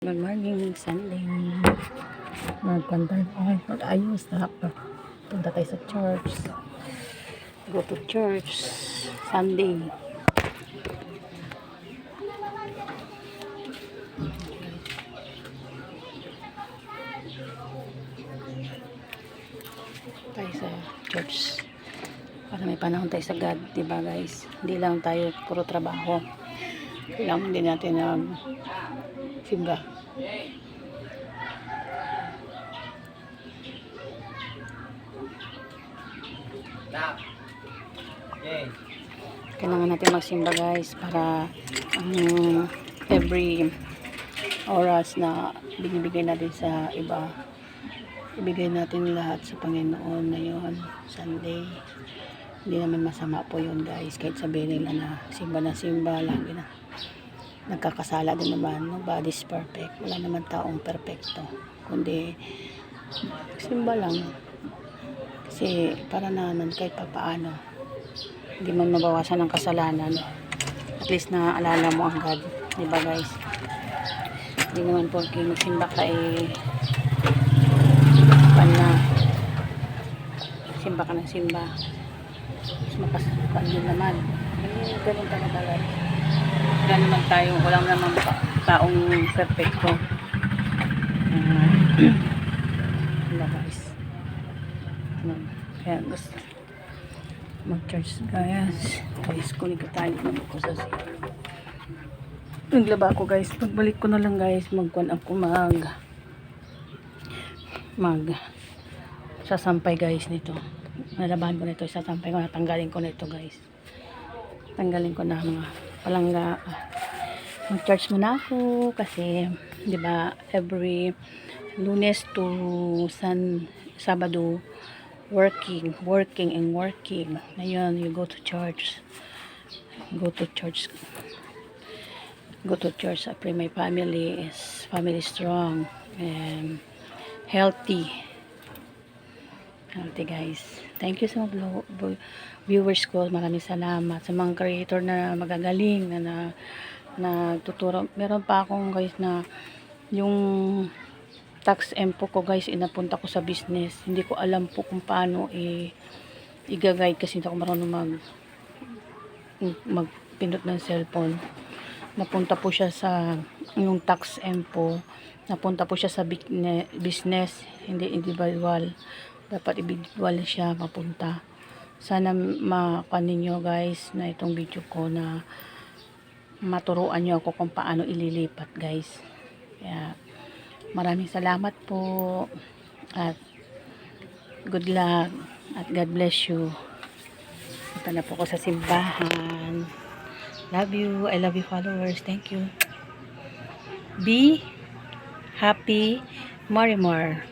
Good morning, Sunday. Mag-ayos na ako. Punta tayo sa church. Go to church. Sunday. Tayo sa church. Para may panahon tayo sa God, diba guys? Hindi lang tayo puro trabaho. Kailangan din natin simba. Kailangan natin magsimba guys para every oras na binibigay natin sa iba, ibigay natin lahat sa Panginoon na yun, Sunday. Hindi naman masama po yun guys, kahit sabihin nila na simba lagi na nagkakasala din naman. Nobody's perfect, wala naman taong perfecto, kundi simba lang kasi para naman kahit papaano hindi man mabawasan ng kasalanan, at least naaalala mo ang God, diba guys? Hindi naman po magsimba ka na simba ka ng simba mas makasapan din naman. Ganun talaga guys. Wala naman tayo, walang naman taong perfecto. Diba guys? Kaya gusto mag-church guys. Kunin ko tayo ko sa naglaba ako guys. Pagbalik ko na lang guys, magkuhan ako sasampay guys nito. Nalabahan ko nito, sasampay ko, natanggalin ko nito guys. Tanggalin ko na mga palangga. Mag-church muna ako kasi 'di ba every Lunes to Sabado working. Ngayon, you go to church. Go to church. I pray my family is strong and healthy. Healthy guys. Thank you sa mga viewers ko. Maraming salamat sa mga creator na magagaling na tuturo. Meron pa akong guys na yung tax info ko guys, inapunta ko sa business. Hindi ko alam po kung paano i-guide kasi hindi ako marunong magpindot ng cellphone. Napunta po siya sa yung tax info. Napunta po siya sa business, hindi individual. Dapat individual siya mapunta. Sana makuha ninyo guys na itong video ko na maturuan nyo ako kung paano ililipat guys. Kaya maraming salamat po at good luck at God bless you. Punta na po ko sa simbahan. Love you. I love you followers. Thank you. Be happy. More.